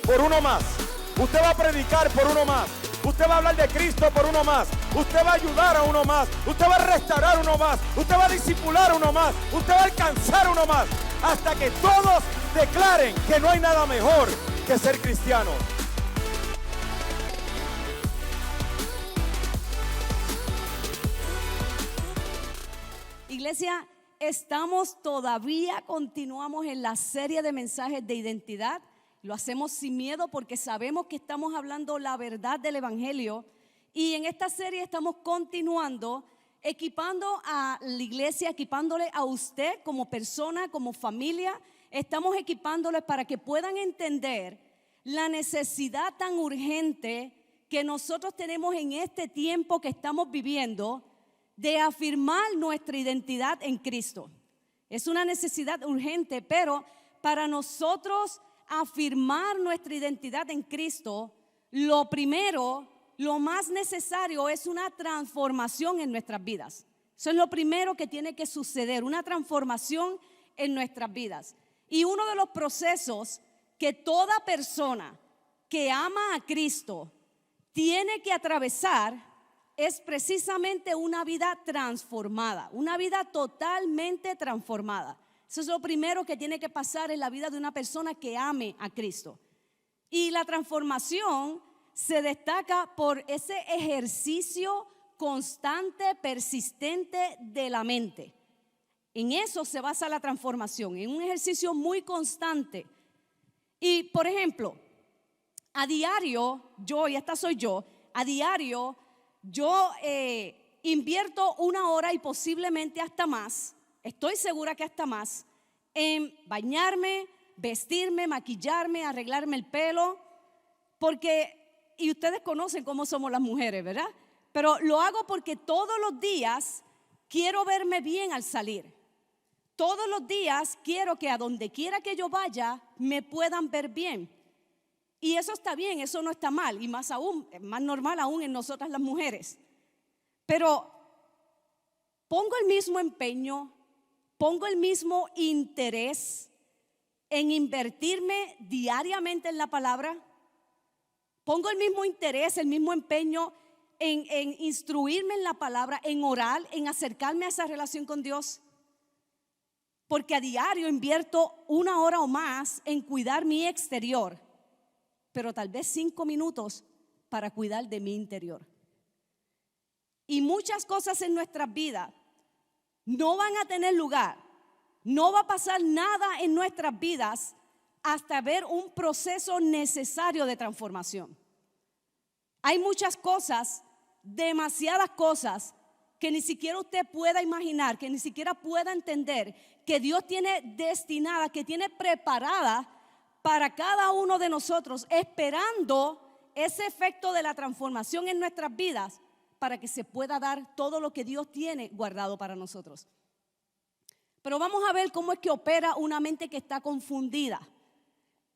por uno más. Usted va a predicar por uno más. Usted va a hablar de Cristo por uno más. Usted va a ayudar a uno más. Usted va a restaurar a uno más. Usted va a discipular a uno más. Usted va a alcanzar a uno más. Hasta que todos declaren que no hay nada mejor que ser cristiano. Iglesia, continuamos en la serie de mensajes de identidad. Lo hacemos sin miedo porque sabemos que estamos hablando la verdad del Evangelio. Y en esta serie estamos continuando, equipando a la iglesia, equipándole a usted como persona, como familia. Estamos equipándoles para que puedan entender la necesidad tan urgente que nosotros tenemos en este tiempo que estamos viviendo de afirmar nuestra identidad en Cristo. Es una necesidad urgente, pero para nosotros afirmar nuestra identidad en Cristo, lo primero, lo más necesario es una transformación en nuestras vidas. Eso es lo primero que tiene que suceder, una transformación en nuestras vidas. Y uno de los procesos que toda persona que ama a Cristo tiene que atravesar es precisamente una vida transformada, una vida totalmente transformada. Eso es lo primero que tiene que pasar en la vida de una persona que ame a Cristo. Y la transformación se destaca por ese ejercicio constante, persistente de la mente. En eso se basa la transformación, en un ejercicio muy constante. Y por ejemplo, a diario, a diario yo invierto 1 hora y posiblemente hasta más, estoy segura que hasta más, en bañarme, vestirme, maquillarme, arreglarme el pelo, porque, y ustedes conocen cómo somos las mujeres, ¿verdad? Pero lo hago porque todos los días quiero verme bien al salir. Todos los días quiero que a donde quiera que yo vaya me puedan ver bien. Y eso está bien, eso no está mal, y más normal aún en nosotras las mujeres. Pero pongo el mismo empeño, pongo el mismo interés en invertirme diariamente en la palabra. Pongo el mismo interés, el mismo empeño en instruirme en la palabra, en orar, en acercarme a esa relación con Dios. Porque a diario invierto 1 hora o más en cuidar mi exterior, pero tal vez 5 minutos para cuidar de mi interior. Y muchas cosas en nuestras vidas no van a tener lugar, no va a pasar nada en nuestras vidas hasta ver un proceso necesario de transformación. Hay muchas cosas, demasiadas cosas, que ni siquiera usted pueda imaginar, que ni siquiera pueda entender, que Dios tiene destinada, que tiene preparada para cada uno de nosotros, esperando ese efecto de la transformación en nuestras vidas para que se pueda dar todo lo que Dios tiene guardado para nosotros. Pero vamos a ver cómo es que opera una mente que está confundida,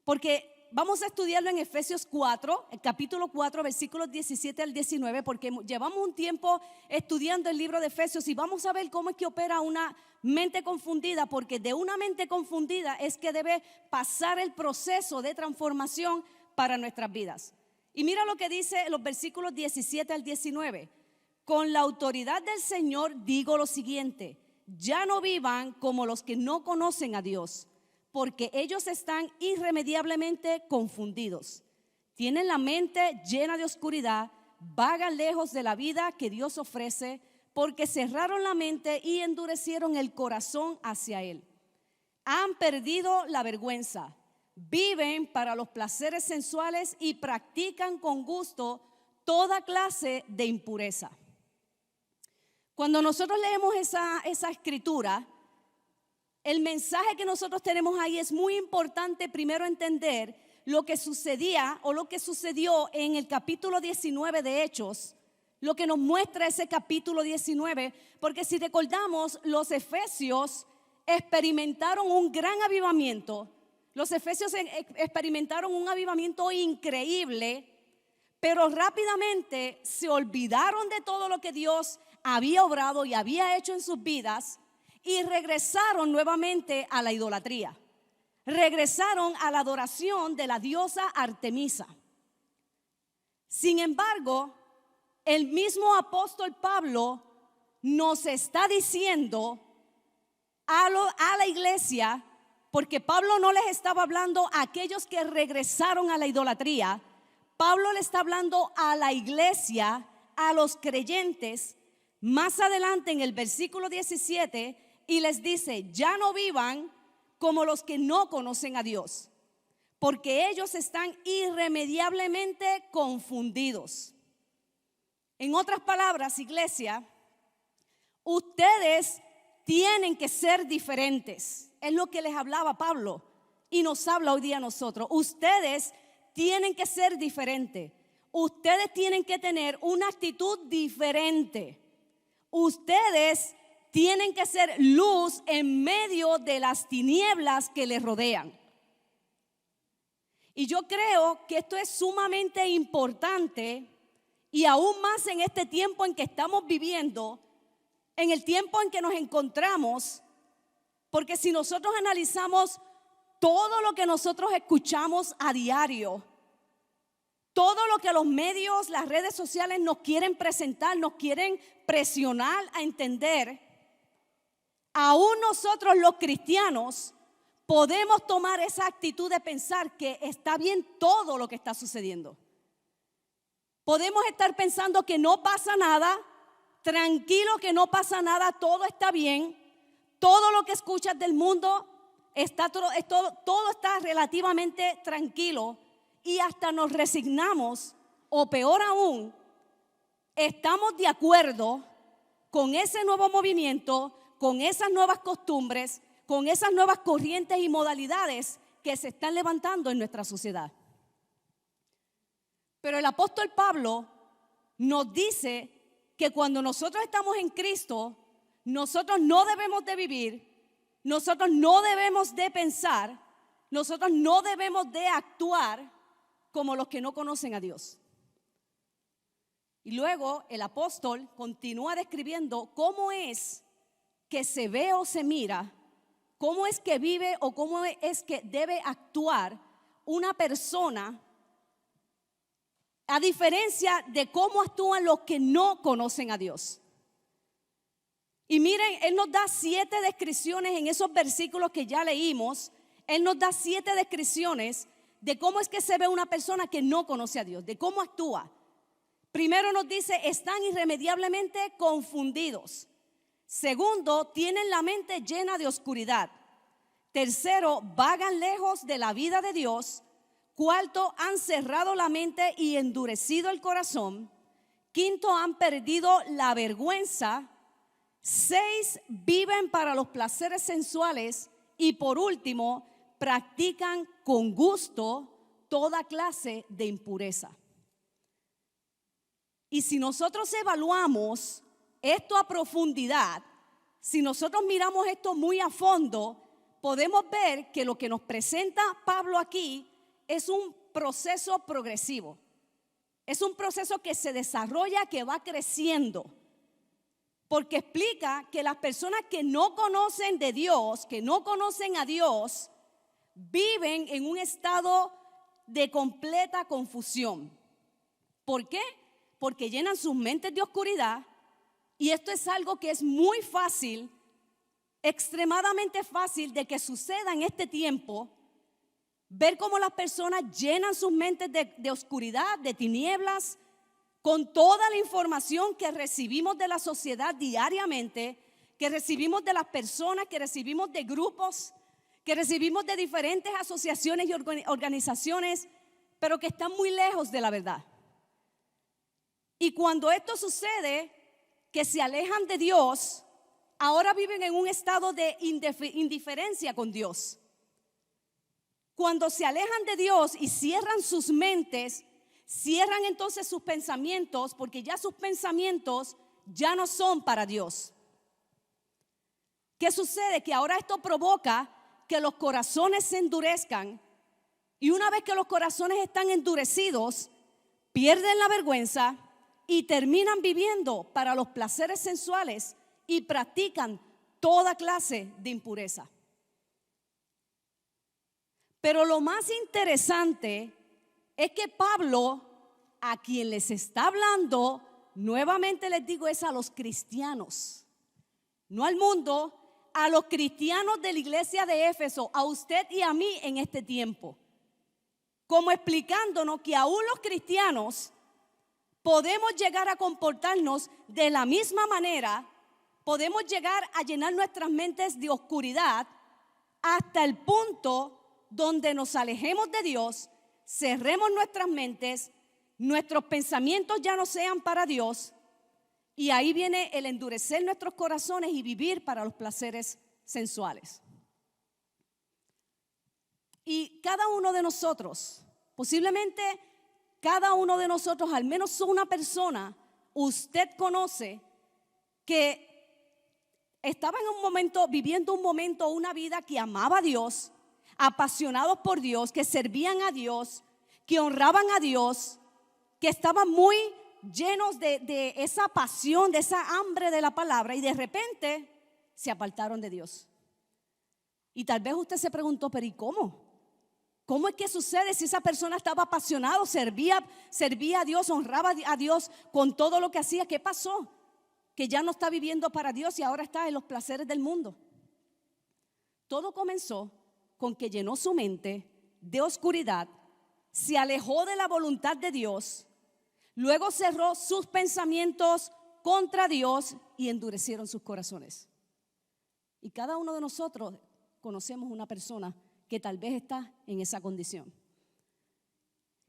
porque vamos a estudiarlo en Efesios 4, el capítulo 4, versículos 17 al 19, porque llevamos un tiempo estudiando el libro de Efesios y vamos a ver cómo es que opera una mente confundida, porque de una mente confundida es que debe pasar el proceso de transformación para nuestras vidas. Y mira lo que dice los versículos 17 al 19. Con la autoridad del Señor digo lo siguiente: ya no vivan como los que no conocen a Dios, porque ellos están irremediablemente confundidos. Tienen la mente llena de oscuridad, vagan lejos de la vida que Dios ofrece, porque cerraron la mente y endurecieron el corazón hacia Él. Han perdido la vergüenza, viven para los placeres sensuales y practican con gusto toda clase de impureza. Cuando nosotros leemos esa escritura, el mensaje que nosotros tenemos ahí es muy importante primero entender lo que sucedía o lo que sucedió en el capítulo 19 de Hechos, lo que nos muestra ese capítulo 19, porque si recordamos, los efesios experimentaron un gran avivamiento. Los efesios experimentaron un avivamiento increíble, pero rápidamente se olvidaron de todo lo que Dios había obrado y había hecho en sus vidas y regresaron nuevamente a la idolatría. regresaron a la adoración de la diosa Artemisa. Sin embargo, el mismo apóstol Pablo nos está diciendo a la iglesia, porque Pablo no les estaba hablando a aquellos que regresaron a la idolatría. Pablo le está hablando a la iglesia, a los creyentes, más adelante en el versículo 17, y les dice: ya no vivan como los que no conocen a Dios, porque ellos están irremediablemente confundidos. En otras palabras, iglesia, ustedes tienen que ser diferentes. Es lo que les hablaba Pablo y nos habla hoy día a nosotros. Ustedes tienen que ser diferentes. Ustedes tienen que tener una actitud diferente. Ustedes tienen que ser luz en medio de las tinieblas que les rodean. Y yo creo que esto es sumamente importante, y aún más en este tiempo en que estamos viviendo, en el tiempo en que nos encontramos, porque si nosotros analizamos todo lo que nosotros escuchamos a diario, todo lo que los medios, las redes sociales nos quieren presentar, nos quieren presionar a entender, aún nosotros los cristianos podemos tomar esa actitud de pensar que está bien todo lo que está sucediendo. Podemos estar pensando que no pasa nada, tranquilo, que no pasa nada, todo está bien. Todo lo que escuchas del mundo todo está relativamente tranquilo, y hasta nos resignamos, o peor aún, estamos de acuerdo con ese nuevo movimiento, con esas nuevas costumbres, con esas nuevas corrientes y modalidades que se están levantando en nuestra sociedad. Pero el apóstol Pablo nos dice que cuando nosotros estamos en Cristo, nosotros no debemos de vivir, nosotros no debemos de pensar, nosotros no debemos de actuar como los que no conocen a Dios. Y luego el apóstol continúa describiendo cómo es que se ve o se mira, cómo es que vive o cómo es que debe actuar una persona, a diferencia de cómo actúan los que no conocen a Dios. Y miren, Él nos da 7 descripciones en esos versículos que ya leímos. Él nos da 7 descripciones de cómo es que se ve una persona que no conoce a Dios, de cómo actúa. Primero nos dice: están irremediablemente confundidos. Segundo, tienen la mente llena de oscuridad. Tercero, vagan lejos de la vida de Dios. Cuarto, han cerrado la mente y endurecido el corazón. Quinto, han perdido la vergüenza. 6, viven para los placeres sensuales. Y por último, practican con gusto toda clase de impureza. Y si nosotros evaluamos esto a profundidad, si nosotros miramos esto muy a fondo, podemos ver que lo que nos presenta Pablo aquí es un proceso progresivo. Es un proceso que se desarrolla, que va creciendo. Porque explica que las personas que no conocen de Dios, que no conocen a Dios, viven en un estado de completa confusión. ¿Por qué? Porque llenan sus mentes de oscuridad, y esto es algo que es muy fácil, extremadamente fácil de que suceda en este tiempo. Ver cómo las personas llenan sus mentes de oscuridad, de tinieblas, con toda la información que recibimos de la sociedad diariamente, que recibimos de las personas, que recibimos de grupos, que recibimos de diferentes asociaciones y organizaciones, pero que están muy lejos de la verdad. Y cuando esto sucede, que se alejan de Dios, ahora viven en un estado de indiferencia con Dios. Cuando se alejan de Dios y cierran sus mentes, cierran entonces sus pensamientos, porque ya sus pensamientos ya no son para Dios. ¿Qué sucede? Que ahora esto provoca que los corazones se endurezcan, y una vez que los corazones están endurecidos, pierden la vergüenza y terminan viviendo para los placeres sensuales y practican toda clase de impureza. Pero lo más interesante es que Pablo, a quien les está hablando, nuevamente les digo, es a los cristianos, no al mundo, a los cristianos de la iglesia de Éfeso, a usted y a mí en este tiempo, como explicándonos que aún los cristianos podemos llegar a comportarnos de la misma manera, podemos llegar a llenar nuestras mentes de oscuridad hasta el punto donde nos alejemos de Dios, cerremos nuestras mentes, nuestros pensamientos ya no sean para Dios, y ahí viene el endurecer nuestros corazones y vivir para los placeres sensuales. Y cada uno de nosotros, posiblemente cada uno de nosotros, al menos una persona, usted conoce que estaba en un momento, viviendo un momento, una vida que amaba a Dios, apasionados por Dios, que servían a Dios, que honraban a Dios, que estaban muy llenos de esa pasión, de esa hambre de la palabra, y de repente se apartaron de Dios. Y tal vez usted se preguntó, pero ¿y cómo? ¿Cómo es que sucede si esa persona estaba apasionado, servía a Dios, honraba a Dios con todo lo que hacía? ¿Qué pasó? Que ya no está viviendo para Dios y ahora está en los placeres del mundo. Todo comenzó con que llenó su mente de oscuridad, se alejó de la voluntad de Dios, luego cerró sus pensamientos contra Dios y endurecieron sus corazones. Y cada uno de nosotros conocemos una persona que tal vez está en esa condición.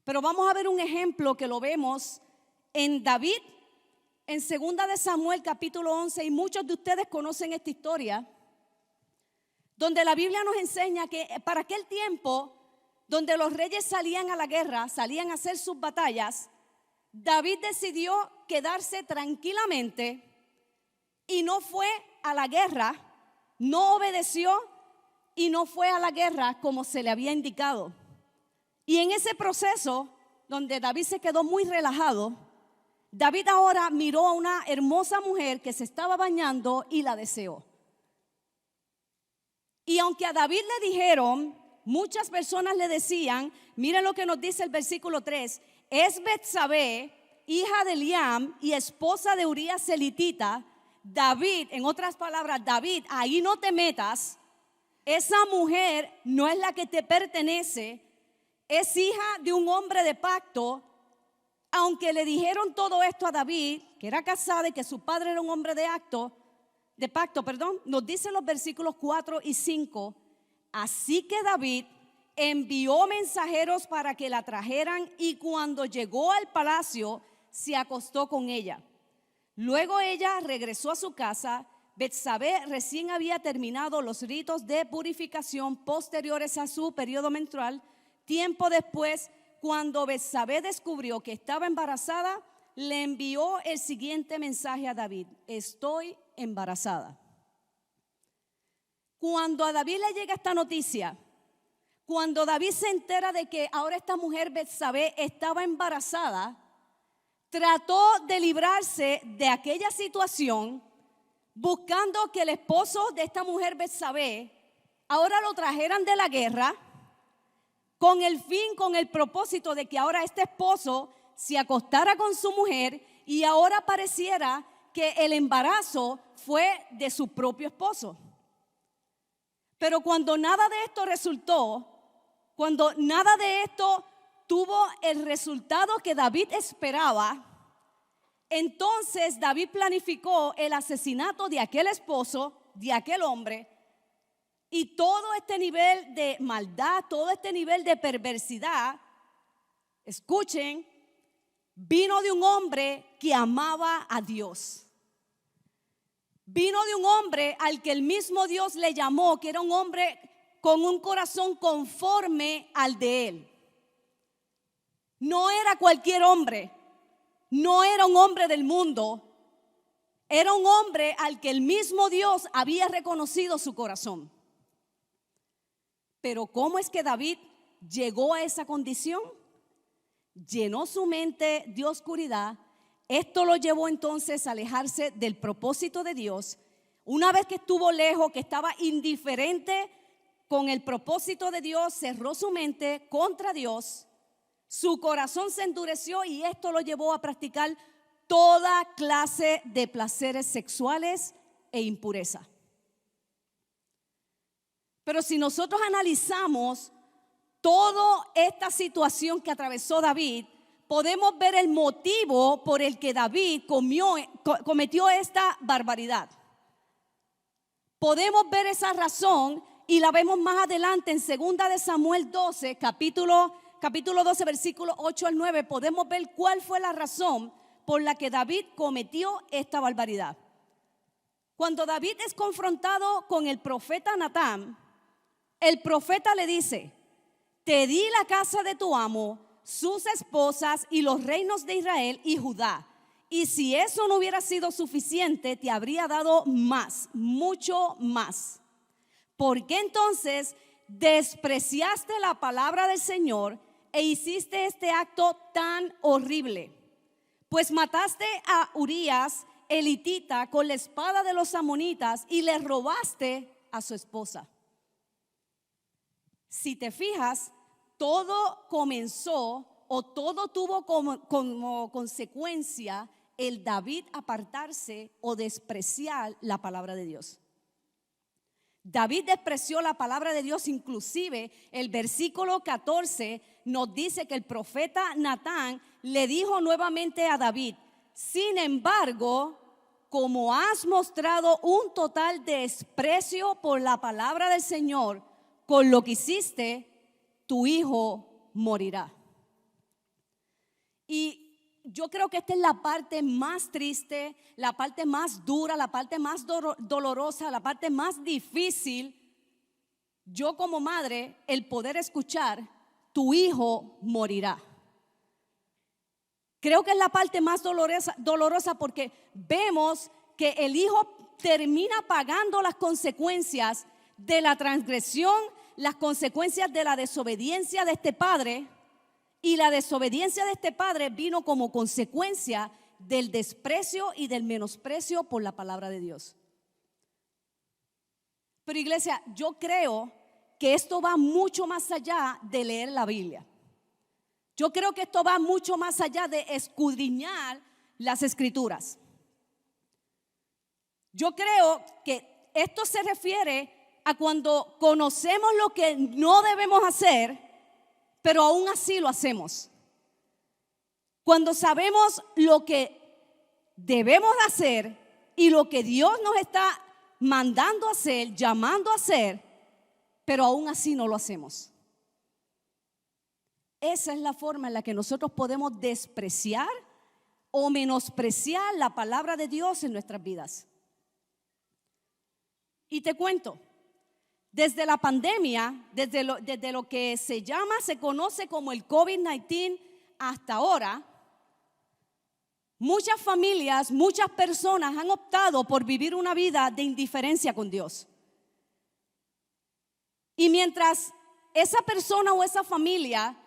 Pero vamos a ver un ejemplo que lo vemos en David, en 2 de Samuel capítulo 11, y muchos de ustedes conocen esta historia, donde la Biblia nos enseña que para aquel tiempo, donde los reyes salían a la guerra, salían a hacer sus batallas, David decidió quedarse tranquilamente y no fue a la guerra, no obedeció y no fue a la guerra como se le había indicado. Y en ese proceso, donde David se quedó muy relajado, David ahora miró a una hermosa mujer que se estaba bañando y la deseó. Y aunque a David le dijeron, muchas personas le decían, miren lo que nos dice el versículo 3, es Betsabé, hija de Eliam y esposa de Urías elitita. David, en otras palabras, David, ahí no te metas, esa mujer no es la que te pertenece, es hija de un hombre de pacto. Aunque le dijeron todo esto a David, que era casado y que su padre era un hombre de pacto, nos dicen los versículos 4 y 5, así que David envió mensajeros para que la trajeran y cuando llegó al palacio se acostó con ella. Luego ella regresó a su casa. Betsabé recién había terminado los ritos de purificación posteriores a su periodo menstrual. Tiempo después, cuando Betsabé descubrió que estaba embarazada, le envió el siguiente mensaje a David: estoy embarazada. Cuando a David le llega esta noticia, cuando David se entera de que ahora esta mujer Betsabé estaba embarazada, trató de librarse de aquella situación, buscando que el esposo de esta mujer Betsabé ahora lo trajeran de la guerra, con el propósito de que ahora este esposo se acostara con su mujer y ahora pareciera que el embarazo fue de su propio esposo. Pero cuando nada de esto resultó, cuando nada de esto tuvo el resultado que David esperaba, entonces David planificó el asesinato de aquel esposo, de aquel hombre. Y todo este nivel de maldad, todo este nivel de perversidad, escuchen, vino de un hombre que amaba a Dios. Vino de un hombre al que el mismo Dios le llamó, que era un hombre con un corazón conforme al de él. No era cualquier hombre, no era un hombre del mundo, era un hombre al que el mismo Dios había reconocido su corazón. Pero ¿cómo es que David llegó a esa condición? Llenó su mente de oscuridad. Esto lo llevó entonces a alejarse del propósito de Dios. Una vez que estuvo lejos, que estaba indiferente con el propósito de Dios, cerró su mente contra Dios, su corazón se endureció y esto lo llevó a practicar toda clase de placeres sexuales e impureza. Pero si nosotros analizamos toda esta situación que atravesó David, podemos ver el motivo por el que David cometió esta barbaridad. Podemos ver esa razón y la vemos más adelante en 2 de Samuel 12, capítulo 12, versículos 8 al 9. Podemos ver cuál fue la razón por la que David cometió esta barbaridad. Cuando David es confrontado con el profeta Natán, el profeta le dice: te di la casa de tu amo, sus esposas y los reinos de Israel y Judá. Y si eso no hubiera sido suficiente, te habría dado más, mucho más. ¿Por qué entonces despreciaste la palabra del Señor e hiciste este acto tan horrible? Pues mataste a Urías, el hitita, con la espada de los amonitas y le robaste a su esposa. Si te fijas, todo comenzó o todo tuvo como consecuencia el David apartarse o despreciar la palabra de Dios. David despreció la palabra de Dios, inclusive el versículo 14 nos dice que el profeta Natán le dijo nuevamente a David: sin embargo, como has mostrado un total desprecio por la palabra del Señor, con lo que hiciste, tu hijo morirá. Y yo creo que esta es la parte más triste, la parte más dura, la parte más dolorosa, la parte más difícil. Yo como madre, el poder escuchar: tu hijo morirá. Creo que es la parte más dolorosa porque vemos que el hijo termina pagando las consecuencias de la transgresión, las consecuencias de la desobediencia de este padre. Y la desobediencia de este padre vino como consecuencia del desprecio y del menosprecio por la palabra de Dios. Pero iglesia, yo creo que esto va mucho más allá de leer la Biblia. Yo creo que esto va mucho más allá de escudriñar las escrituras. Yo creo que esto se refiere a cuando conocemos lo que no debemos hacer, pero aún así lo hacemos. Cuando sabemos lo que debemos hacer y lo que Dios nos está mandando a hacer, llamando a hacer, pero aún así no lo hacemos. Esa es la forma en la que nosotros podemos despreciar o menospreciar la palabra de Dios en nuestras vidas. Y te cuento, desde la pandemia, desde lo que se conoce como el COVID-19 hasta ahora, muchas familias, muchas personas han optado por vivir una vida de indiferencia con Dios. Y mientras esa persona o esa familia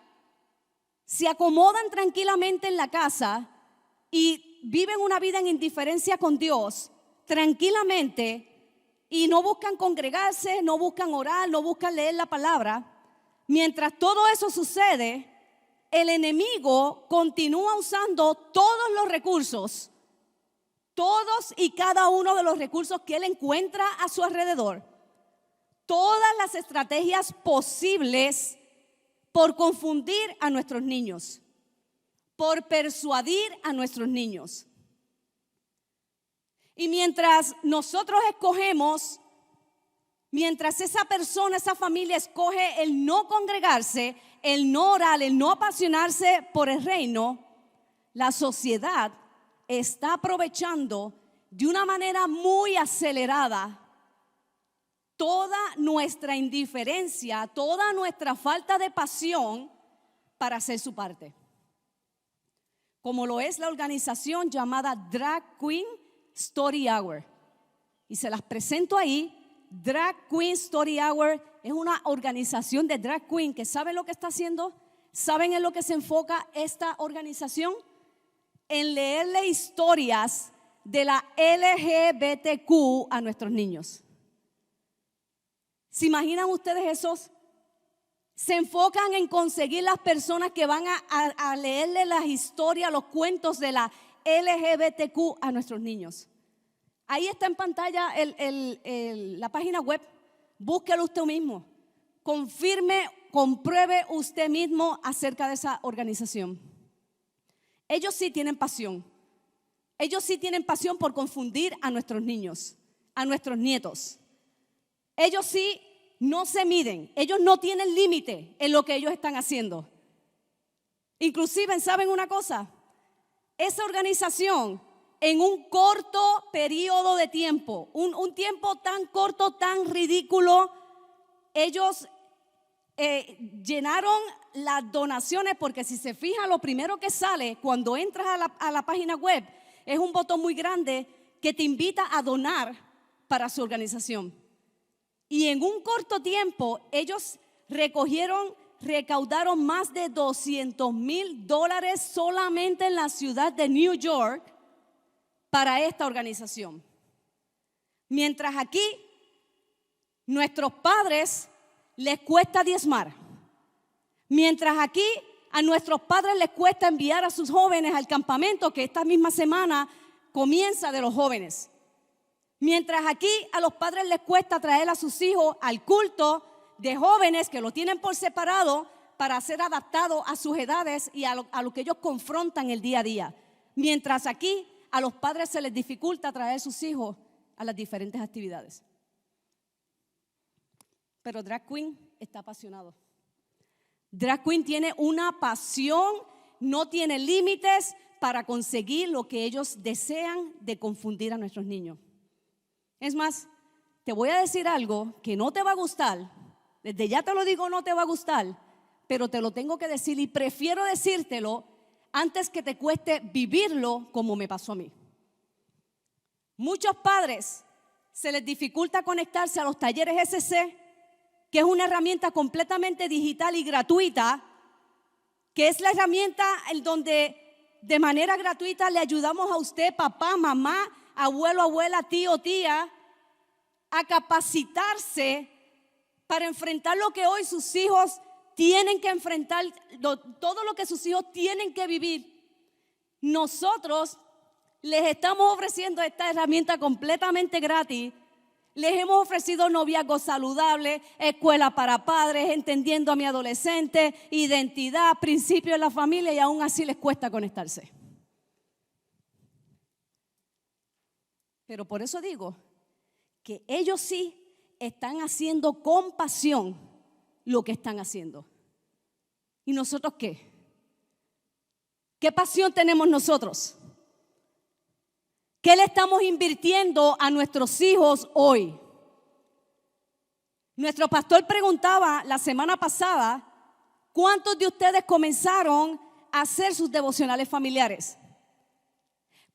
se acomodan tranquilamente en la casa y viven una vida en indiferencia con Dios, tranquilamente, y no buscan congregarse, no buscan orar, no buscan leer la palabra, mientras todo eso sucede, el enemigo continúa usando todos los recursos, todos y cada uno de los recursos que él encuentra a su alrededor, todas las estrategias posibles por confundir a nuestros niños, por persuadir a nuestros niños. Y mientras nosotros escogemos, mientras esa persona, esa familia escoge el no congregarse, el no orar, el no apasionarse por el reino, la sociedad está aprovechando de una manera muy acelerada toda nuestra indiferencia, toda nuestra falta de pasión para hacer su parte. Como lo es la organización llamada Drag Queen Story Hour. Y se las presento ahí. Drag Queen Story Hour es una organización de drag queen que ¿saben lo que está haciendo? ¿Saben en lo que se enfoca esta organización? En leerle historias de la LGBTQ a nuestros niños. ¿Se imaginan ustedes esos? Se enfocan en conseguir las personas que van a leerle las historias, los cuentos de la LGBTQ a nuestros niños. Ahí está en pantalla la página web. Búsquelo usted mismo. Confirme, compruebe usted mismo acerca de esa organización. Ellos sí tienen pasión. Ellos sí tienen pasión por confundir a nuestros niños, a nuestros nietos. Ellos sí no se miden. Ellos no tienen límite en lo que ellos están haciendo. Inclusive, ¿saben una cosa? Esa organización, en un corto periodo de tiempo, un tiempo tan corto, tan ridículo, ellos llenaron las donaciones, porque si se fija, lo primero que sale cuando entras a la página web es un botón muy grande que te invita a donar para su organización. Y en un corto tiempo ellos recaudaron más de $200,000 solamente en la ciudad de New York para esta organización. Mientras aquí, nuestros padres les cuesta diezmar. Mientras aquí, a nuestros padres les cuesta enviar a sus jóvenes al campamento que esta misma semana comienza de los jóvenes. Mientras aquí a los padres les cuesta traer a sus hijos al culto de jóvenes que lo tienen por separado para ser adaptado a sus edades y a lo que ellos confrontan el día a día. Mientras aquí a los padres se les dificulta traer a sus hijos a las diferentes actividades. Pero Drag Queen está apasionado. Drag Queen tiene una pasión, no tiene límites para conseguir lo que ellos desean de confundir a nuestros niños. Es más, te voy a decir algo que no te va a gustar. Desde ya te lo digo, no te va a gustar, pero te lo tengo que decir y prefiero decírtelo antes que te cueste vivirlo como me pasó a mí. Muchos padres se les dificulta conectarse a los talleres SC, que es una herramienta completamente digital y gratuita, que es la herramienta en donde de manera gratuita le ayudamos a usted, papá, mamá, abuelo, abuela, tío, tía, a capacitarse para enfrentar lo que hoy sus hijos tienen que enfrentar, todo lo que sus hijos tienen que vivir. Nosotros les estamos ofreciendo esta herramienta completamente gratis. Les hemos ofrecido noviazgo saludable, escuela para padres, entendiendo a mi adolescente, identidad, principios de la familia, y aún así les cuesta conectarse. Pero por eso digo que ellos sí están haciendo con pasión lo que están haciendo. ¿Y nosotros qué? ¿Qué pasión tenemos nosotros? ¿Qué le estamos invirtiendo a nuestros hijos hoy? Nuestro pastor preguntaba la semana pasada, ¿cuántos de ustedes comenzaron a hacer sus devocionales familiares?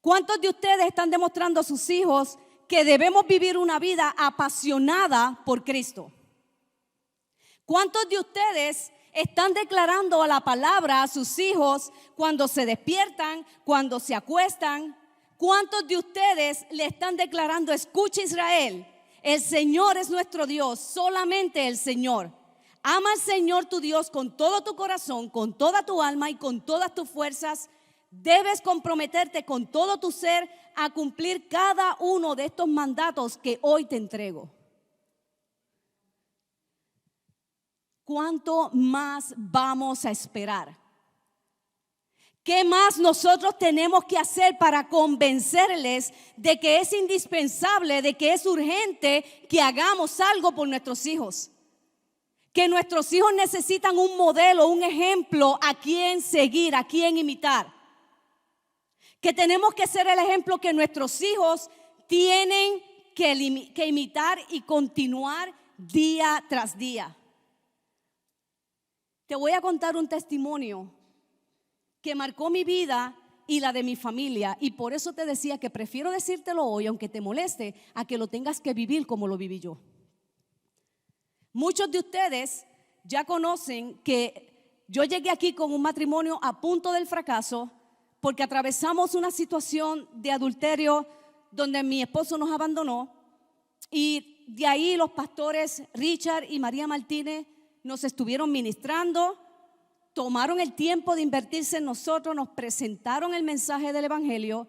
¿Cuántos de ustedes están demostrando a sus hijos que debemos vivir una vida apasionada por Cristo? ¿Cuántos de ustedes están declarando a la palabra a sus hijos cuando se despiertan, cuando se acuestan? ¿Cuántos de ustedes le están declarando, escucha Israel, el Señor es nuestro Dios, solamente el Señor? Ama al Señor tu Dios con todo tu corazón, con toda tu alma y con todas tus fuerzas. Debes comprometerte con todo tu ser a cumplir cada uno de estos mandatos que hoy te entrego. ¿Cuánto más vamos a esperar? ¿Qué más nosotros tenemos que hacer para convencerles de que es indispensable, de que es urgente que hagamos algo por nuestros hijos? Que nuestros hijos necesitan un modelo, un ejemplo a quien seguir, a quien imitar. Que tenemos que ser el ejemplo que nuestros hijos tienen que imitar y continuar día tras día. Te voy a contar un testimonio que marcó mi vida y la de mi familia, y por eso te decía que prefiero decírtelo hoy, aunque te moleste, a que lo tengas que vivir como lo viví yo. Muchos de ustedes ya conocen que yo llegué aquí con un matrimonio a punto del fracaso porque atravesamos una situación de adulterio donde mi esposo nos abandonó y de ahí los pastores Richard y María Martínez nos estuvieron ministrando, tomaron el tiempo de invertirse en nosotros, nos presentaron el mensaje del Evangelio.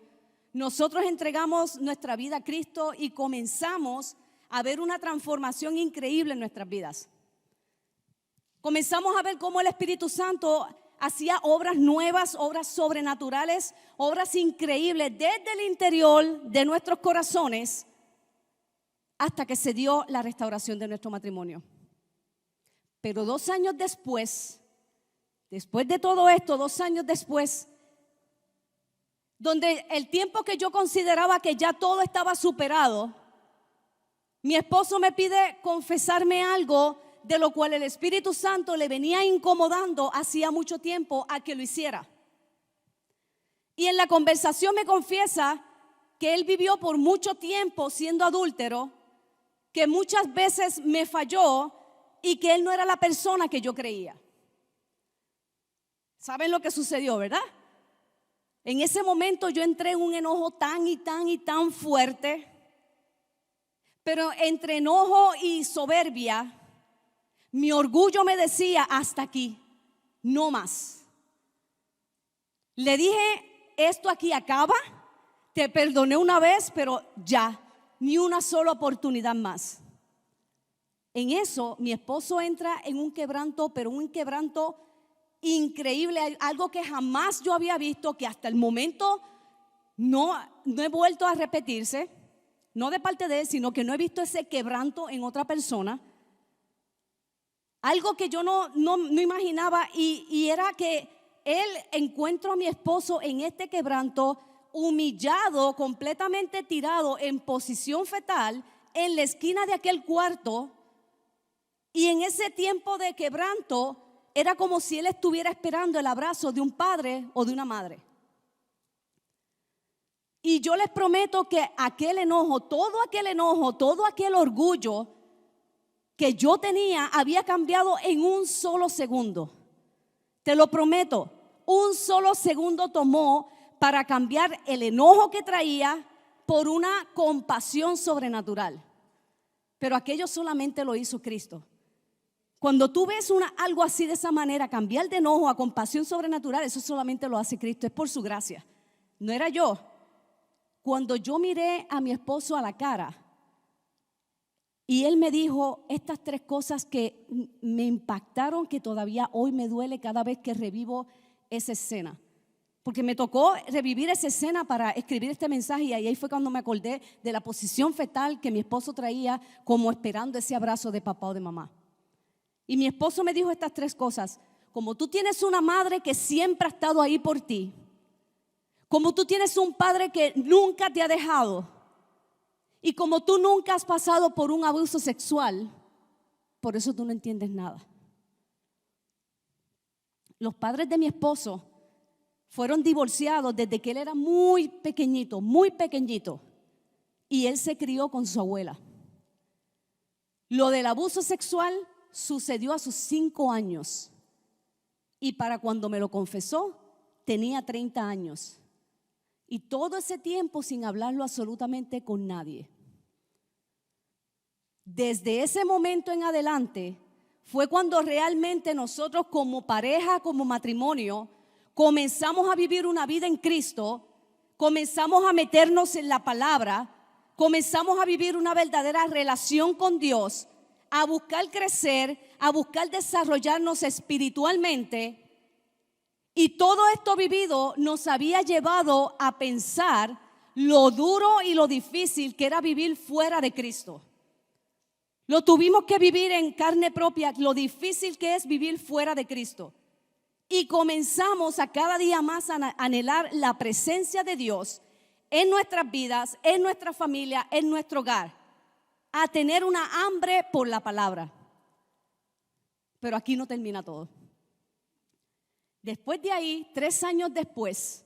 Nosotros entregamos nuestra vida a Cristo y comenzamos a ver una transformación increíble en nuestras vidas. Comenzamos a ver cómo el Espíritu Santo hacía obras nuevas, obras sobrenaturales, obras increíbles desde el interior de nuestros corazones hasta que se dio la restauración de nuestro matrimonio. Pero 2 años después de todo esto, 2 años después, donde el tiempo que yo consideraba que ya todo estaba superado, mi esposo me pide confesarme algo de lo cual el Espíritu Santo le venía incomodando hacía mucho tiempo a que lo hiciera. Y en la conversación me confiesa que él vivió por mucho tiempo siendo adúltero, que muchas veces me falló y que él no era la persona que yo creía. ¿Saben lo que sucedió, verdad? En ese momento yo entré en un enojo tan y tan fuerte, pero entre enojo y soberbia, mi orgullo me decía hasta aquí, no más. Le dije, esto aquí acaba, te perdoné una vez, pero ya, ni una sola oportunidad más. En eso mi esposo entra en un quebranto, pero un quebranto increíble, algo que jamás yo había visto, que hasta el momento no he vuelto a repetirse, no de parte de él, sino que no he visto ese quebranto en otra persona. Algo que yo no imaginaba y era que él encuentro a mi esposo en este quebranto, humillado, completamente tirado en posición fetal en la esquina de aquel cuarto, y en ese tiempo de quebranto era como si él estuviera esperando el abrazo de un padre o de una madre. Y yo les prometo que aquel enojo, todo aquel orgullo que yo tenía había cambiado en un solo segundo. Te lo prometo, un solo segundo tomó para cambiar el enojo que traía por una compasión sobrenatural. Pero aquello solamente lo hizo Cristo. Cuando tú ves algo así de esa manera, cambiar de enojo a compasión sobrenatural, eso solamente lo hace Cristo, es por su gracia. No era yo. Cuando yo miré a mi esposo a la cara y él me dijo estas 3 cosas que me impactaron, que todavía hoy me duele cada vez que revivo esa escena. Porque me tocó revivir esa escena para escribir este mensaje, y ahí fue cuando me acordé de la posición fetal que mi esposo traía, como esperando ese abrazo de papá o de mamá. Y mi esposo me dijo estas 3 cosas: como tú tienes una madre que siempre ha estado ahí por ti, como tú tienes un padre que nunca te ha dejado, y como tú nunca has pasado por un abuso sexual, por eso tú no entiendes nada. Los padres de mi esposo fueron divorciados desde que él era muy pequeñito, y él se crió con su abuela. Lo del abuso sexual sucedió a sus 5 años, y para cuando me lo confesó tenía 30 años, y todo ese tiempo sin hablarlo absolutamente con nadie. Desde ese momento en adelante fue cuando realmente nosotros como pareja, como matrimonio, comenzamos a vivir una vida en Cristo, comenzamos a meternos en la palabra, comenzamos a vivir una verdadera relación con Dios, a buscar crecer, a buscar desarrollarnos espiritualmente. Y todo esto vivido nos había llevado a pensar lo duro y lo difícil que era vivir fuera de Cristo. Lo tuvimos que vivir en carne propia, lo difícil que es vivir fuera de Cristo. Y comenzamos a cada día más a anhelar la presencia de Dios en nuestras vidas, en nuestra familia, en nuestro hogar, a tener una hambre por la palabra. Pero aquí no termina todo. Después de ahí, 3 años después,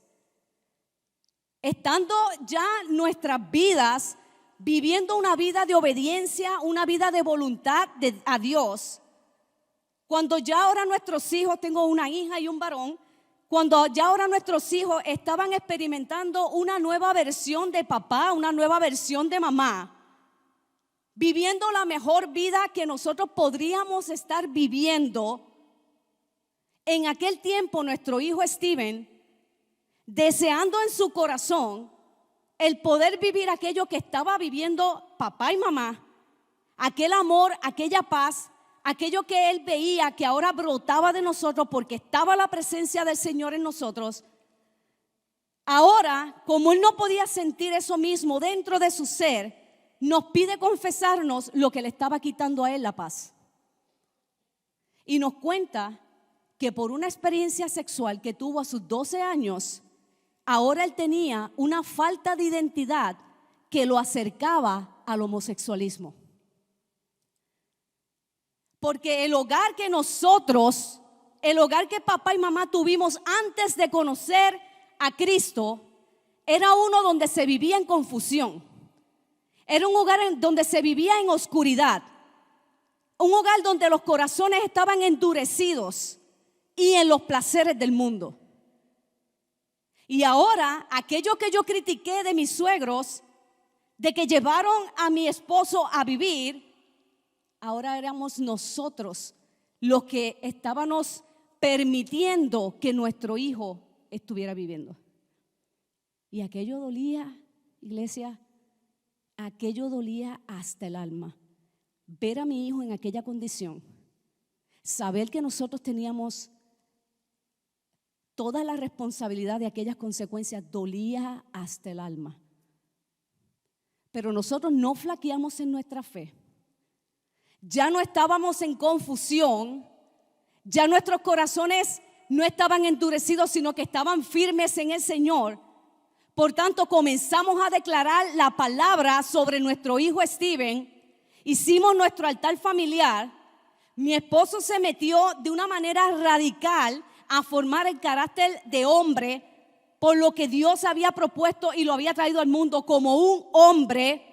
estando ya nuestras vidas viviendo una vida de obediencia, una vida de voluntad a Dios, cuando ya ahora nuestros hijos, tengo una hija y un varón, cuando ya ahora nuestros hijos estaban experimentando una nueva versión de papá, una nueva versión de mamá, viviendo la mejor vida que nosotros podríamos estar viviendo. En aquel tiempo nuestro hijo Steven, deseando en su corazón el poder vivir aquello que estaba viviendo papá y mamá, aquel amor, aquella paz, aquello que él veía que ahora brotaba de nosotros porque estaba la presencia del Señor en nosotros. Ahora, como él no podía sentir eso mismo dentro de su ser, nos pide confesarnos lo que le estaba quitando a él la paz. Y nos cuenta que por una experiencia sexual que tuvo a sus 12 años, ahora él tenía una falta de identidad que lo acercaba al homosexualismo. Porque el hogar que nosotros, el hogar que papá y mamá tuvimos antes de conocer a Cristo, era uno donde se vivía en confusión. Era un hogar donde se vivía en oscuridad. Un hogar donde los corazones estaban endurecidos y en los placeres del mundo. Y ahora, aquello que yo critiqué de mis suegros, de que llevaron a mi esposo a vivir, ahora éramos nosotros los que estábamos permitiendo que nuestro hijo estuviera viviendo. Y aquello dolía, iglesia, aquello dolía hasta el alma. Ver a mi hijo en aquella condición, saber que nosotros teníamos toda la responsabilidad de aquellas consecuencias, dolía hasta el alma. Pero nosotros no flaqueamos en nuestra fe. Ya no estábamos en confusión, ya nuestros corazones no estaban endurecidos, sino que estaban firmes en el Señor. Por tanto, comenzamos a declarar la palabra sobre nuestro hijo Steven. Hicimos nuestro altar familiar. Mi esposo se metió de una manera radical a formar el carácter de hombre por lo que Dios había propuesto y lo había traído al mundo como un hombre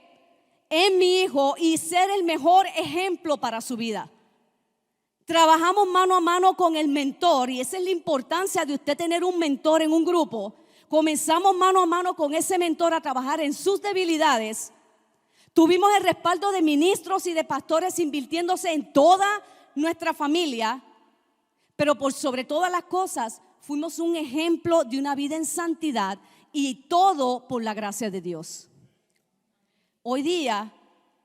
en mi hijo y ser el mejor ejemplo para su vida. Trabajamos mano a mano con el mentor y esa es la importancia de usted tener un mentor en un grupo. Comenzamos mano a mano con ese mentor a trabajar en sus debilidades. Tuvimos el respaldo de ministros y de pastores invirtiéndose en toda nuestra familia, pero por sobre todas las cosas fuimos un ejemplo de una vida en santidad y todo por la gracia de Dios. Hoy día,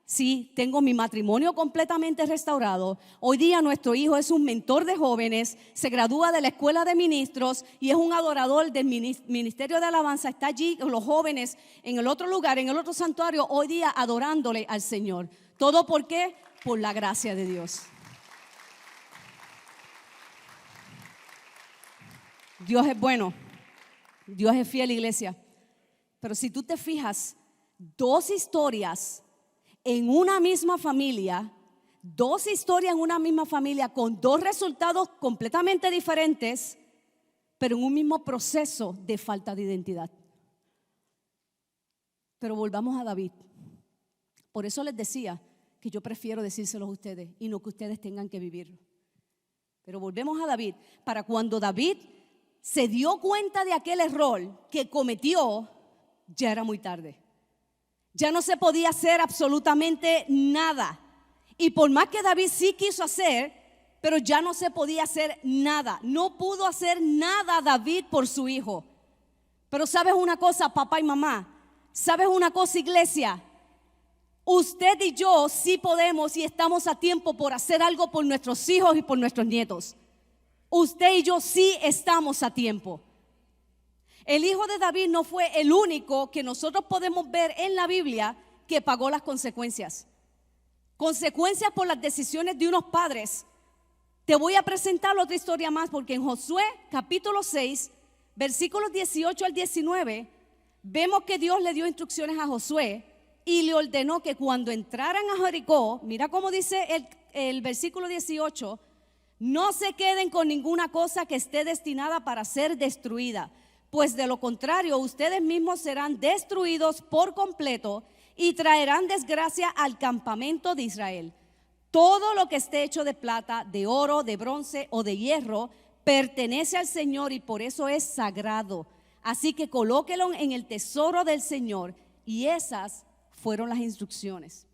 sí, tengo mi matrimonio completamente restaurado. Hoy día nuestro hijo es un mentor de jóvenes, se gradúa de la escuela de ministros y es un adorador del ministerio de alabanza. Está allí con los jóvenes en el otro lugar, en el otro santuario, hoy día adorándole al Señor. ¿Todo por qué? Por la gracia de Dios. Dios es bueno, Dios es fiel, iglesia. Pero si tú te fijas, dos historias en una misma familia, con dos resultados completamente diferentes, pero en un mismo proceso de falta de identidad. Pero volvamos a David. Por eso les decía que yo prefiero decírselos a ustedes y no que ustedes tengan que vivirlo. Pero volvemos a David. Para cuando David se dio cuenta de aquel error que cometió, ya era muy tarde. Ya no se podía hacer absolutamente nada. Y por más que David sí quiso hacer, pero ya no se podía hacer nada. No pudo hacer nada David por su hijo. Pero ¿sabes una cosa, papá y mamá? ¿Sabes una cosa, iglesia? Usted y yo sí podemos y estamos a tiempo por hacer algo por nuestros hijos y por nuestros nietos. Usted y yo sí estamos a tiempo. El hijo de David no fue el único que nosotros podemos ver en la Biblia que pagó las consecuencias. Consecuencias por las decisiones de unos padres. Te voy a presentar otra historia más porque en Josué capítulo 6, versículos 18 al 19, vemos que Dios le dio instrucciones a Josué y le ordenó que cuando entraran a Jericó, mira cómo dice el versículo 18, no se queden con ninguna cosa que esté destinada para ser destruida, pues de lo contrario ustedes mismos serán destruidos por completo y traerán desgracia al campamento de Israel. Todo lo que esté hecho de plata, de oro, de bronce o de hierro pertenece al Señor y por eso es sagrado. Así que colóquelo en el tesoro del Señor. Y esas fueron las instrucciones.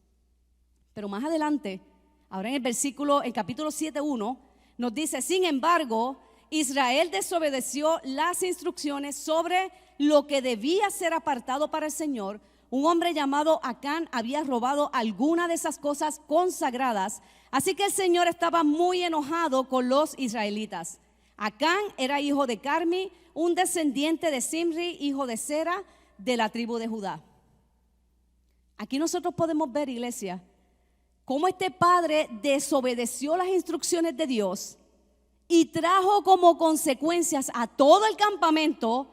Pero más adelante, ahora en el capítulo 7:1, nos dice: sin embargo, Israel desobedeció las instrucciones sobre lo que debía ser apartado para el Señor. Un hombre llamado Acán había robado alguna de esas cosas consagradas, así que el Señor estaba muy enojado con los israelitas. Acán era hijo de Carmi, un descendiente de Simri, hijo de Sera, de la tribu de Judá. Aquí nosotros podemos ver, iglesia, cómo este padre desobedeció las instrucciones de Dios y trajo como consecuencias a todo el campamento,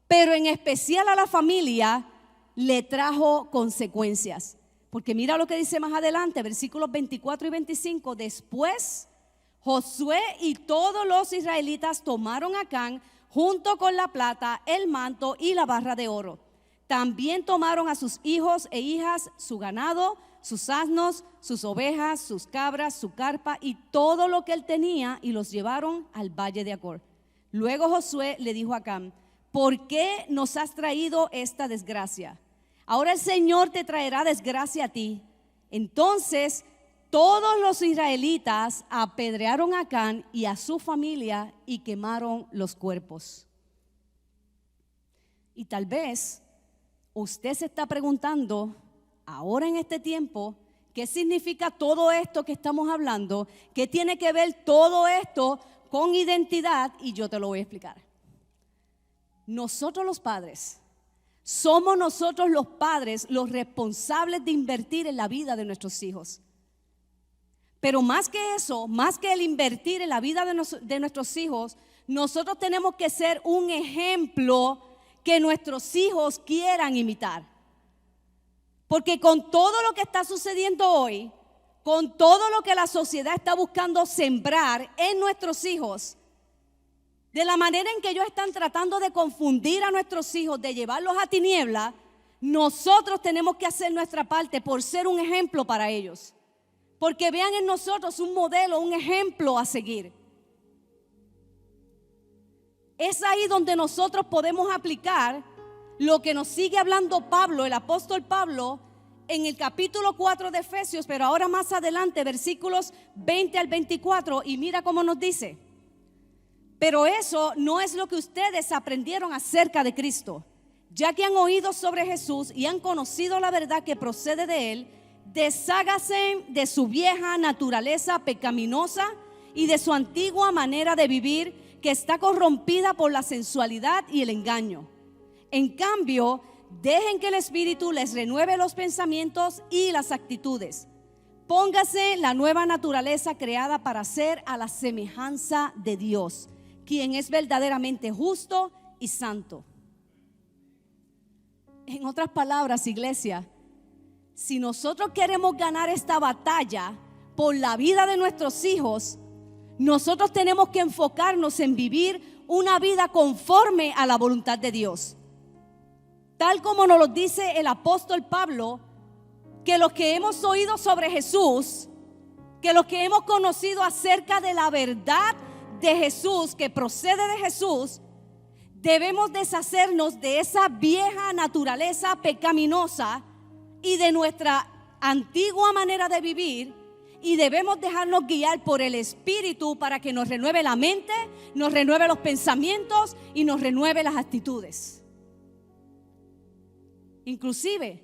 pero en especial a la familia, le trajo consecuencias. Porque mira lo que dice más adelante, versículos 24 y 25. Después Josué y todos los israelitas tomaron a Acán junto con la plata, el manto y la barra de oro. También tomaron a sus hijos e hijas, su ganado, sus asnos, sus ovejas, sus cabras, su carpa y todo lo que él tenía, y los llevaron al valle de Acor. Luego Josué le dijo a Acán: ¿por qué nos has traído esta desgracia? Ahora el Señor te traerá desgracia a ti. Entonces todos los israelitas apedrearon a Acán y a su familia y quemaron los cuerpos. Y tal vez usted se está preguntando ahora en este tiempo, ¿qué significa todo esto que estamos hablando? ¿Qué tiene que ver todo esto con identidad? Y yo te lo voy a explicar. Nosotros los padres, somos nosotros los padres los responsables de invertir en la vida de nuestros hijos. Pero más que eso, más que el invertir en la vida de nuestros hijos, nosotros tenemos que ser un ejemplo que nuestros hijos quieran imitar. Porque con todo lo que está sucediendo hoy, con todo lo que la sociedad está buscando sembrar en nuestros hijos, de la manera en que ellos están tratando de confundir a nuestros hijos, de llevarlos a tinieblas, nosotros tenemos que hacer nuestra parte por ser un ejemplo para ellos. Porque vean en nosotros un modelo, un ejemplo a seguir. Es ahí donde nosotros podemos aplicar lo que nos sigue hablando Pablo, el apóstol Pablo, en el capítulo 4 de Efesios, pero ahora más adelante, versículos 20 al 24, y mira cómo nos dice: pero eso no es lo que ustedes aprendieron acerca de Cristo, ya que han oído sobre Jesús y han conocido la verdad que procede de Él. Deshágase de su vieja naturaleza pecaminosa y de su antigua manera de vivir, que está corrompida por la sensualidad y el engaño. En cambio, dejen que el Espíritu les renueve los pensamientos y las actitudes. Póngase la nueva naturaleza creada para ser a la semejanza de Dios, quien es verdaderamente justo y santo. En otras palabras, iglesia, si nosotros queremos ganar esta batalla por la vida de nuestros hijos, nosotros tenemos que enfocarnos en vivir una vida conforme a la voluntad de Dios. Tal como nos lo dice el apóstol Pablo, que los que hemos oído sobre Jesús, que los que hemos conocido acerca de la verdad de Jesús, que procede de Jesús, debemos deshacernos de esa vieja naturaleza pecaminosa y de nuestra antigua manera de vivir, y debemos dejarnos guiar por el Espíritu para que nos renueve la mente, nos renueve los pensamientos y nos renueve las actitudes. Inclusive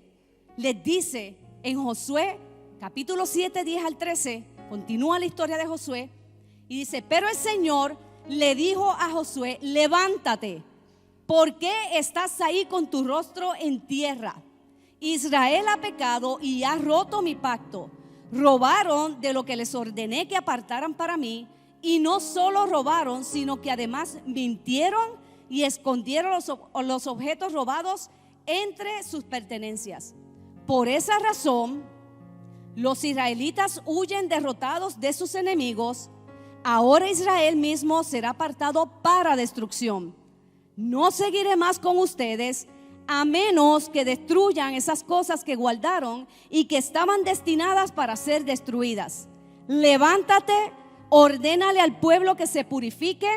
les dice en Josué capítulo 7, 10 al 13, continúa la historia de Josué y dice: pero el Señor le dijo a Josué: levántate, ¿por qué estás ahí con tu rostro en tierra? Israel ha pecado y ha roto mi pacto. Robaron de lo que les ordené que apartaran para mí, y no solo robaron, sino que además mintieron y escondieron los objetos robados entre sus pertenencias. Por esa razón, los israelitas huyen derrotados de sus enemigos. Ahora Israel mismo será apartado para destrucción. No seguiré más con ustedes, a menos que destruyan esas cosas que guardaron y que estaban destinadas para ser destruidas. Levántate, ordénale al pueblo que se purifique,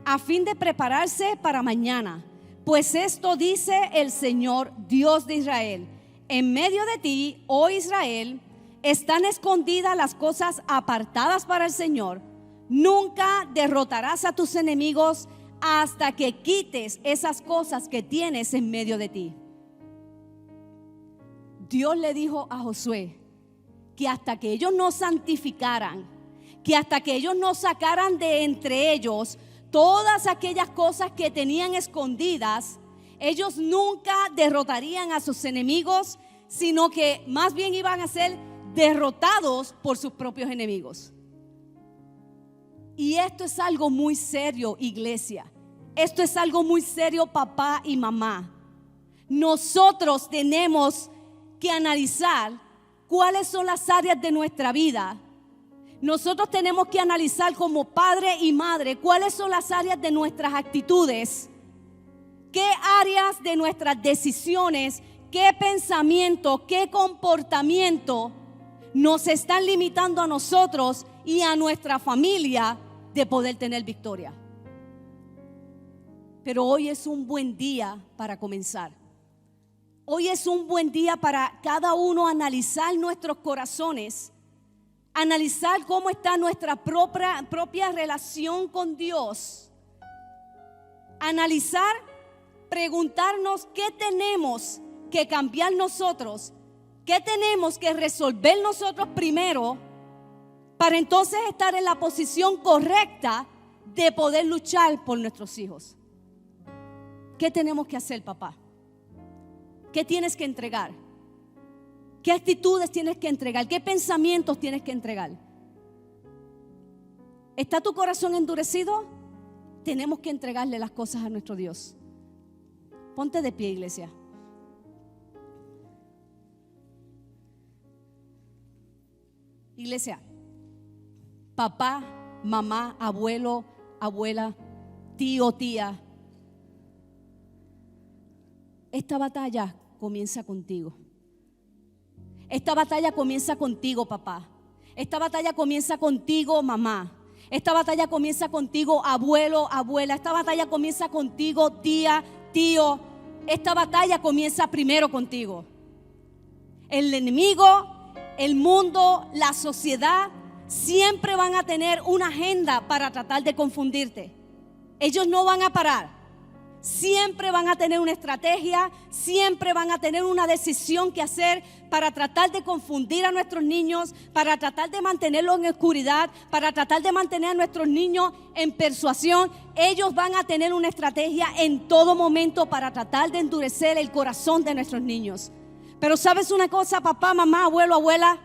a fin de prepararse para mañana. Pues esto dice el Señor, Dios de Israel: en medio de ti, oh Israel, están escondidas las cosas apartadas para el Señor. Nunca derrotarás a tus enemigos hasta que quites esas cosas que tienes en medio de ti. Dios le dijo a Josué que hasta que ellos no santificaran, que hasta que ellos no sacaran de entre ellos todas aquellas cosas que tenían escondidas, ellos nunca derrotarían a sus enemigos, sino que más bien iban a ser derrotados por sus propios enemigos. Y esto es algo muy serio, iglesia. Esto es algo muy serio, papá y mamá. Nosotros tenemos que analizar cuáles son las áreas de nuestra vida. Nosotros tenemos que analizar como padre y madre cuáles son las áreas de nuestras actitudes, qué áreas de nuestras decisiones, qué pensamiento, qué comportamiento nos están limitando a nosotros y a nuestra familia de poder tener victoria. Pero hoy es un buen día para comenzar. Hoy es un buen día para cada uno analizar nuestros corazones, analizar cómo está nuestra propia relación con Dios, analizar, preguntarnos qué tenemos que cambiar nosotros, qué tenemos que resolver nosotros primero, para entonces estar en la posición correcta de poder luchar por nuestros hijos. ¿Qué tenemos que hacer, papá? ¿Qué tienes que entregar? ¿Qué actitudes tienes que entregar? ¿Qué pensamientos tienes que entregar? ¿Está tu corazón endurecido? Tenemos que entregarle las cosas a nuestro Dios. Ponte de pie, iglesia. Iglesia, papá, mamá, abuelo, abuela, tío, tía, esta batalla comienza contigo. Esta batalla comienza contigo, papá. Esta batalla comienza contigo, mamá. Esta batalla comienza contigo, abuelo, abuela. Esta batalla comienza contigo, tía, tío. Esta batalla comienza primero contigo. El enemigo, el mundo, la sociedad siempre van a tener una agenda para tratar de confundirte. Ellos no van a parar. Siempre van a tener una estrategia, siempre van a tener una decisión que hacer para tratar de confundir a nuestros niños, para tratar de mantenerlos en oscuridad, para tratar de mantener a nuestros niños en persuasión. Ellos van a tener una estrategia en todo momento para tratar de endurecer el corazón de nuestros niños. Pero ¿sabes una cosa, papá, mamá, abuelo, abuela?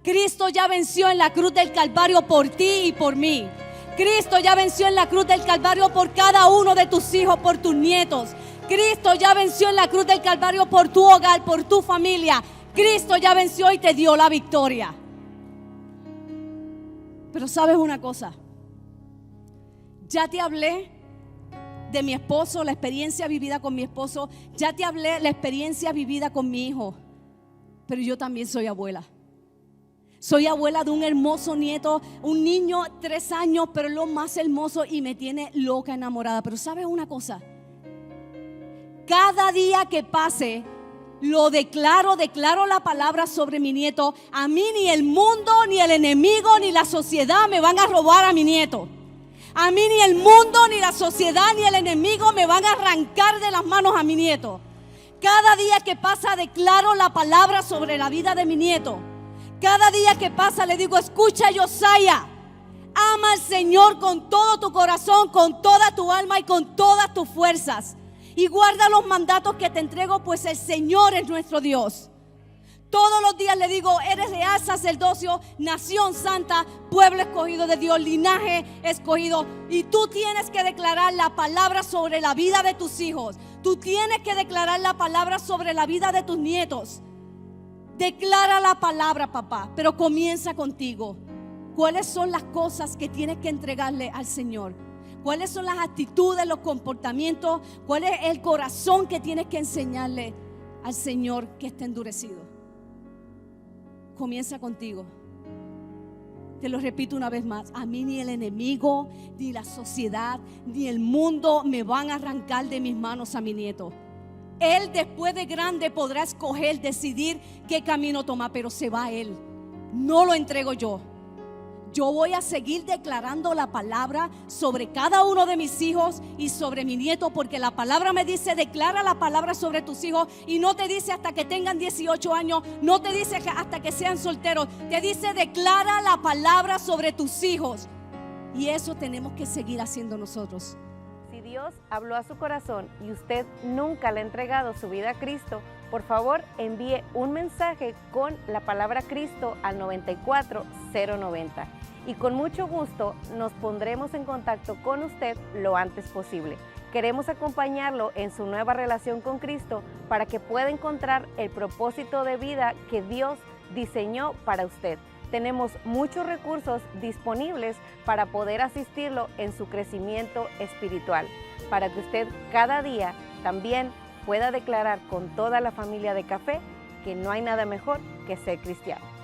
Cristo ya venció en la cruz del Calvario por ti y por mí. Cristo ya venció en la cruz del Calvario por cada uno de tus hijos, por tus nietos. Cristo ya venció en la cruz del Calvario por tu hogar, por tu familia. Cristo ya venció y te dio la victoria. Pero ¿sabes una cosa? Ya te hablé de mi esposo, la experiencia vivida con mi esposo. Ya te hablé de la experiencia vivida con mi hijo. Pero yo también soy abuela. Soy abuela de un hermoso nieto, un niño 3 años, pero es lo más hermoso y me tiene loca, enamorada. Pero ¿sabes una cosa? Cada día que pase, lo declaro la palabra sobre mi nieto. A mí ni el mundo, ni el enemigo, ni la sociedad me van a robar a mi nieto. A mí ni el mundo, ni la sociedad, ni el enemigo me van a arrancar de las manos a mi nieto. Cada día que pasa, declaro la palabra sobre la vida de mi nieto. Cada día que pasa le digo, escucha, Josiah, ama al Señor con todo tu corazón, con toda tu alma y con todas tus fuerzas. Y guarda los mandatos que te entrego, pues el Señor es nuestro Dios. Todos los días le digo, eres real sacerdocio, nación santa, pueblo escogido de Dios, linaje escogido. Y tú tienes que declarar la palabra sobre la vida de tus hijos. Tú tienes que declarar la palabra sobre la vida de tus nietos. Declara la palabra, papá, pero comienza contigo. ¿Cuáles son las cosas que tienes que entregarle al Señor? ¿Cuáles son las actitudes, los comportamientos? ¿Cuál es el corazón que tienes que enseñarle al Señor que está endurecido? Comienza contigo. Te lo repito una vez más. A mí ni el enemigo, ni la sociedad, ni el mundo me van a arrancar de mis manos a mi nieto. Él después de grande podrá escoger, decidir qué camino tomar, pero se va él. no lo entrego yo. Yo voy a seguir declarando la palabra sobre cada uno de mis hijos y sobre mi nieto, porque la palabra me dice, declara la palabra sobre tus hijos, y no te dice hasta que tengan 18 años, no te dice hasta que sean solteros, te dice declara la palabra sobre tus hijos. Y eso tenemos que seguir haciendo nosotros. Si Dios habló a su corazón y usted nunca le ha entregado su vida a Cristo, por favor envíe un mensaje con la palabra Cristo al 94090 y con mucho gusto nos pondremos en contacto con usted lo antes posible. Queremos acompañarlo en su nueva relación con Cristo para que pueda encontrar el propósito de vida que Dios diseñó para usted. Tenemos muchos recursos disponibles para poder asistirlo en su crecimiento espiritual, para que usted cada día también pueda declarar con toda la familia de Café que no hay nada mejor que ser cristiano.